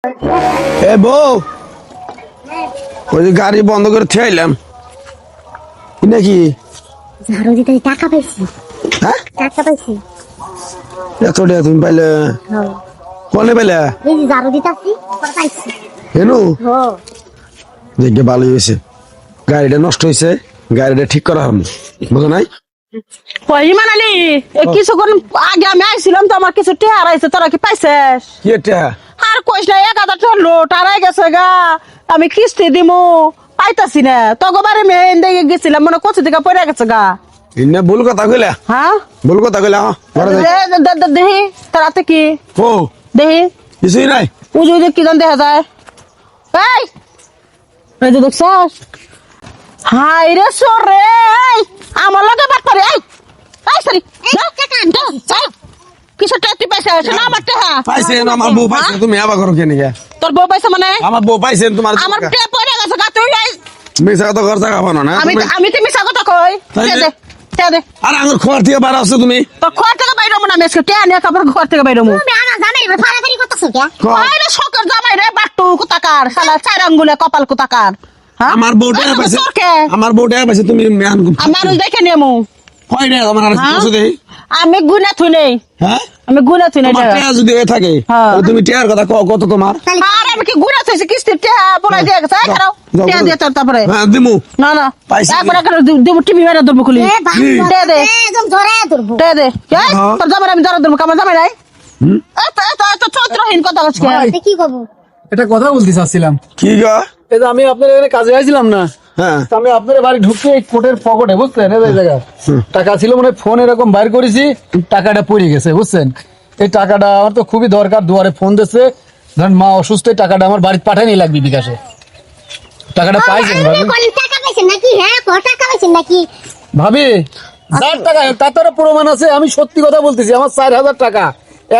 এ বউ, ওই যে গাড়ি বন্ধ করে থেলাম নাকি? ঝাড়ু দিতে টাকা পাইছি। হ্যাঁ, টাকা পাইছি। এত টাকা তুমি পাইলে? কনে পাইলে? এই যে ঝাড়ু দিতে আসছি, পাইছি। হেনু দেখে ভালোই হয়েছে, গাড়িটা নষ্ট হয়েছে, গাড়িটা ঠিক করা হবে, বুঝো নাই? ইমান আলী, কিছুক্ষণ আগে আমি আইছিলাম তো, আমার কিছু টেহা হারাইছে, তোরা কি পাইছিস? কি এটা? আর কইস না, 1000 টাকা লোট হারাই গেছে গা, আমি কিস্তি দিমু পাইতাছি না। তগবারে মেহেন দিয়ে গেছিলাম, মনে কচি দিকে পড়ে গেছে গা। ইন্না ভুল কথা কইলা, হ্যাঁ ভুল কথা কইলা। দেহি তারাতে কি ও দেহি কিছুই নাই। উজু উজু কি জান দেখা যায়? এই যে দেখছস, হাই রে সরে, আমার লগে বাট পারে। সরি কিসের টাকা পাইছে? না আমার টাকা পাইছে না, আমার বউ পাইছে, তুমি আবার করো কেন? তোর বউ পাইছে মানে? আমার বউ পাইছে, তোমার আমার টাকা পড়ে গেছে গা, তুই মিছা কথা খরচা খাবো না। আমি তো মিছা কথা কই। দে দে, আর আমার খবর থেকে বার আসছো তুমি? তোর ঘর থেকে বাইরে না, আমি আজকে টাকা নিয়ে খাবার ঘর থেকে বাইরে। তুমি আমার জামাই রে ফাড়াফাড়ি করতেছো কে? আরে শকের জামাই রে, বাট্টু কুতাকার, শালা চার আঙ্গুলে কপাল কুতাকার। আমার বউটা পাইছে, আমার বউটা পাইছে, তুমি আমার দেখে নেমু কয়টা আমার আর কিছু দেই? আমি গুনা থুই নেই, হ্যাঁ, আমি গুনা থুই নেই। তোমার টিয়া যদি হয়ে থাকে তাহলে তুমি টিয়ার কথা কত তোমার? আরে আমি কি গুনা থুইছি? কিস্তির টাকা পড়াই দিয়ে গেছে। খারাপ টাকা দিয়ে তোর তারপরে হ্যাঁ দিমু। না না পাইছি। একবার একবার দেবো, টিভি মেরে ধরবো খুলি। এ ভাই, দে দে একদম ধরে ধরবো। দে দে, তোর জামাই আমি ধরে ধরবো, আমার জামাই নাই। এত চরিত্রহীন কথা আজকে। এটা কি করবো? এটা কথা বলতে চাচ্ছিলাম। কি গো? এই যে আমি আপনার এখানে কাজে আইছিলাম না, হ্যাঁ, তো আমি আপনার বাড়ি ঢুকতে এই কোটের পকেটে, বুঝছেন, এই জায়গা টাকা ছিল, মানে ফোন এরকম বাইর করেছি, টাকাটা পড়ে গেছে, বুঝছেন। এই টাকাটা আমার তো খুবই দরকার, দুয়ারে ফোন দিচ্ছে, ধরেন মা অসুস্থ, এই টাকাটা আমার বাড়িতে পাঠাই নিয়ে লাগবে বিকাশে। টাকাটা পাইছেন ভাবি? টাকা পাইছেন নাকি? হ্যাঁ, টাকা পাইছেন নাকি? ভাবি যার টাকা তার তো একটা প্রমাণ আছে, আমি সত্যি কথা বলতেছি। আমার 4000 টাকা,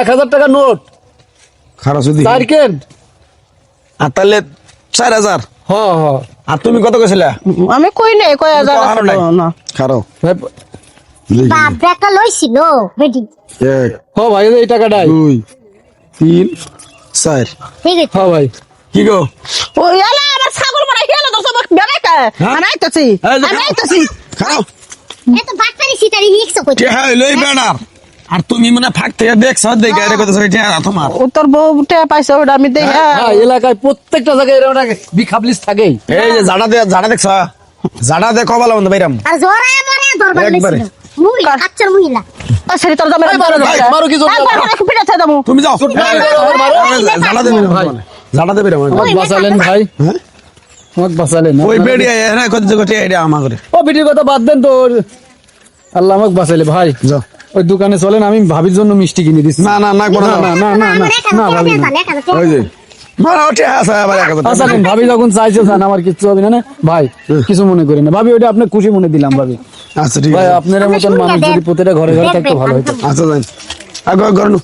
1000 টাকা নোট, খারাপ যদি 4 কেন। আর তাহলে 4000। হ্যাঁ, আর তুমি কত কইছিলা? আমি কই নাই, কই হাজার আরো নাই। না। খারাপ বাপ বেটা লইছিল বেটি। 1 হ্যাঁ ভাই, এই টাকাটাই। 2 3 4। ঠিক আছে। হ্যাঁ ভাই, কি গো? ও ইয়ালা আমার ছাগল মারা হিয়ালা দছ আমার বেগাইতা। আমি আইতাছি, আমি আইতাছি। খারাপ এত বাটপারি সিটারি হিকছো কই? কে হ্যাঁ লই বেড়ার। আর তুমি মনে ফাক থেকে দেখছ, দেখে এটা কথা সই টিয়া তোমার। তোর বউ টাকা পাইছে, ওটা আমি দেই। হ্যাঁ, এলাকায় প্রত্যেকটা জায়গায় এরকম একটা বিখাবলিস থাকেই। এই যে জাড়া দেখছ, জাড়া দে কবাল বন্ধ বাইরাম আর জোরে মরে ধরবার একবারে। লইছিল। মহিলা কাচ্চার মহিলা। সেটা তোর জামাই মারো কি জন্য? পিঠা ছাই দামু। তুমি যাও জাড়া দে ভাই। জাড়া দে বাইরাম। আমাকে বাঁচালেন ভাই, হ্যাঁ, আমাকে বাঁচালেন। ওই বেড়ি এনে কত কত এটা আমা করে ও বিটির কথা বাদ দেন তো, আল্লাহ আমাকে বাঁচাইলে ভাই। যাও। ওই দোকানে চলেন, আমি ভাবির জন্য মিষ্টি কিনে দিচ্ছি। না না না করো না না না না না না ভাবি না। ওই যে মারা ওঠে আসা আবার এক কথা। আচ্ছা ভাবি যখন চাইছে জান, আমার কিচ্ছু হবে না না ভাই, কিছু মনে করেন না ভাবি, ওইটা আপনার খুশি মনে দিলাম ভাবি। আচ্ছা ঠিক ভাই আছে। আপনার মতন মানুষ যদি প্রতিটা ঘরে ঘরে থাকতো ভালো হতো। আচ্ছা যাই আগে ঘর নু।